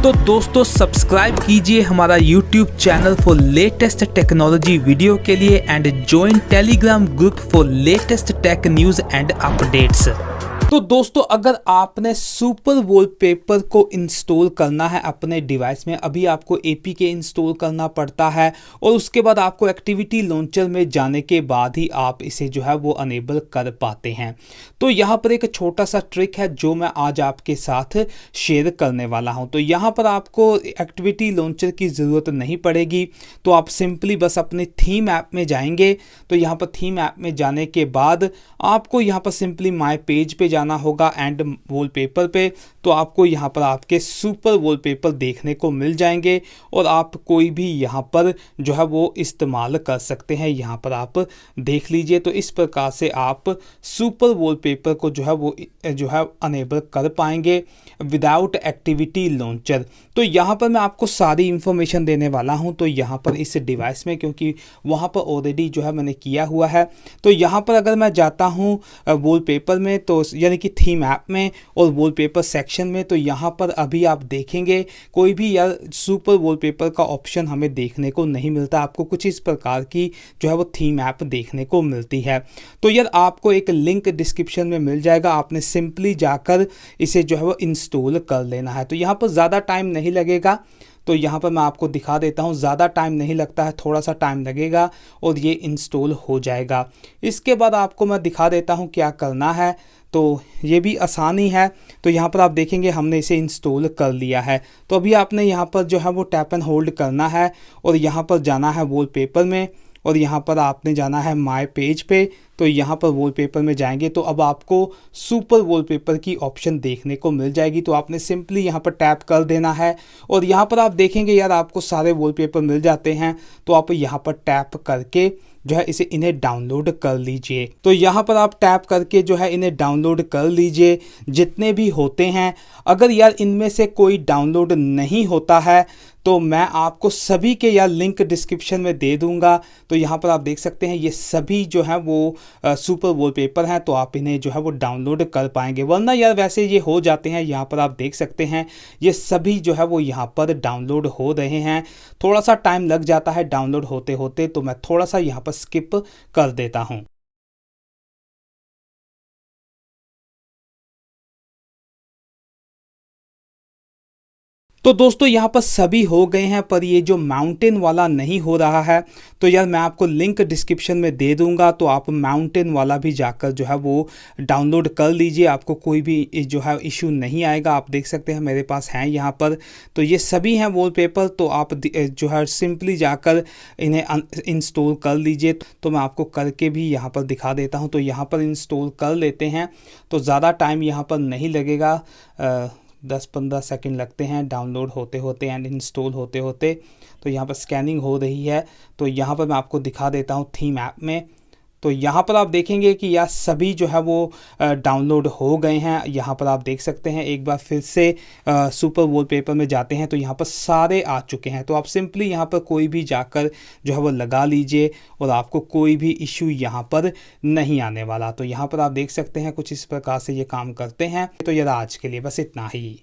तो दोस्तों सब्सक्राइब कीजिए हमारा YouTube channel for latest technology video के लिए and join Telegram group for latest tech news and updates. तो दोस्तों अगर आपने सुपर वॉलपेपर को इंस्टॉल करना है अपने डिवाइस में, अभी आपको एपीके इंस्टॉल करना पड़ता है और उसके बाद आपको एक्टिविटी लॉन्चर में जाने के बाद ही आप इसे जो है वो अनेबल कर पाते हैं। तो यहाँ पर एक छोटा सा ट्रिक है जो मैं आज आपके साथ शेयर करने वाला हूँ। तो यहाँ पर आपको एक्टिविटी लॉन्चर की ज़रूरत नहीं पड़ेगी, तो आप सिंपली बस अपने थीम ऐप में जाएंगे। तो यहाँ पर थीम ऐप में जाने के बाद आपको यहाँ पर सिंपली माय पेज पे जाना होगा एंड वॉलपेपर पे। तो आपको यहाँ पर आपके सुपर वॉलपेपर देखने को मिल जाएंगे और आप कोई भी यहाँ पर जो है वो इस्तेमाल कर सकते हैं। यहाँ पर आप देख लीजिए। तो इस प्रकार से आप सुपर वॉलपेपर को जो है अनेबल कर पाएंगे विदाउट एक्टिविटी लॉन्चर। तो यहाँ पर मैं आपको सारी इंफॉर्मेशन देने वाला हूँ। तो यहाँ पर इस डिवाइस में, क्योंकि वहाँ पर ऑलरेडी जो है मैंने किया हुआ है, तो यहाँ पर अगर मैं जाता हूँ वॉलपेपर में, तो यानी कि थीम ऐप में और वॉलपेपर सेक्शन में, तो यहाँ पर अभी आप देखेंगे कोई भी यार सुपर वॉलपेपर का ऑप्शन हमें देखने को नहीं मिलता। आपको कुछ इस प्रकार की जो है वो थीम ऐप देखने को मिलती है। तो यार आपको एक लिंक डिस्क्रिप्शन में मिल जाएगा, आपने सिंपली जाकर इसे जो है वो इंस्टॉल कर लेना है। तो यहाँ पर ज़्यादा टाइम नहीं लगेगा। तो यहाँ पर मैं आपको दिखा देता हूँ, ज़्यादा टाइम नहीं लगता है, थोड़ा सा टाइम लगेगा और ये इंस्टॉल हो जाएगा। इसके बाद आपको मैं दिखा देता हूँ क्या करना है। तो ये भी आसान ही है। तो यहाँ पर आप देखेंगे हमने इसे इंस्टॉल कर लिया है। तो अभी आपने यहाँ पर जो है वो टैप एंड होल्ड करना है और यहाँ पर जाना है वॉलपेपर में और यहाँ पर आपने जाना है माय पेज पे। तो यहाँ पर वॉलपेपर में जाएंगे तो अब आपको सुपर वॉलपेपर की ऑप्शन देखने को मिल जाएगी। तो आपने सिंपली यहाँ पर टैप कर देना है और यहाँ पर आप देखेंगे यार आपको सारे वॉलपेपर मिल जाते हैं। तो आप यहाँ पर टैप करके जो है इन्हें डाउनलोड कर लीजिए। तो यहाँ पर आप टैप करके जो है इन्हें डाउनलोड कर लीजिए जितने भी होते हैं। अगर यार इनमें से कोई डाउनलोड नहीं होता है तो मैं आपको सभी के यार लिंक डिस्क्रिप्शन में दे दूंगा। तो यहाँ पर आप देख सकते हैं ये सभी जो है वो सुपर वॉलपेपर हैं, तो आप इन्हें जो है वो डाउनलोड कर पाएंगे। वरना यार वैसे ये हो जाते हैं। यहाँ पर आप देख सकते हैं ये सभी जो है वो यहाँ पर डाउनलोड हो रहे हैं। थोड़ा सा टाइम लग जाता है डाउनलोड होते होते, तो मैं थोड़ा सा यहाँ पर स्किप कर देता हूँ। तो दोस्तों यहाँ पर सभी हो गए हैं, पर ये जो माउंटेन वाला नहीं हो रहा है। तो यार मैं आपको लिंक डिस्क्रिप्शन में दे दूंगा, तो आप माउंटेन वाला भी जाकर जो है वो डाउनलोड कर लीजिए। आपको कोई भी जो है इशू नहीं आएगा। आप देख सकते हैं मेरे पास हैं यहाँ पर। तो ये सभी हैं वॉलपेपर। तो आप जो है सिंपली जाकर इन्हें इंस्टॉल कर लीजिए। तो मैं आपको करके भी यहाँ पर दिखा देता हूँ। तो यहाँ पर इंस्टॉल कर लेते हैं। तो ज़्यादा टाइम यहाँ पर नहीं लगेगा, 10-15 सेकंड लगते हैं डाउनलोड होते होते एंड इंस्टॉल होते होते। तो यहाँ पर स्कैनिंग हो रही है। तो यहाँ पर मैं आपको दिखा देता हूँ थीम ऐप में। तो यहाँ पर आप देखेंगे कि यार सभी जो है वो डाउनलोड हो गए हैं। यहाँ पर आप देख सकते हैं। एक बार फिर से सुपर वॉलपेपर में जाते हैं तो यहाँ पर सारे आ चुके हैं। तो आप सिंपली यहाँ पर कोई भी जाकर जो है वो लगा लीजिए और आपको कोई भी इशू यहाँ पर नहीं आने वाला। तो यहाँ पर आप देख सकते हैं कुछ इस प्रकार से ये काम करते हैं। तो यार आज के लिए बस इतना ही।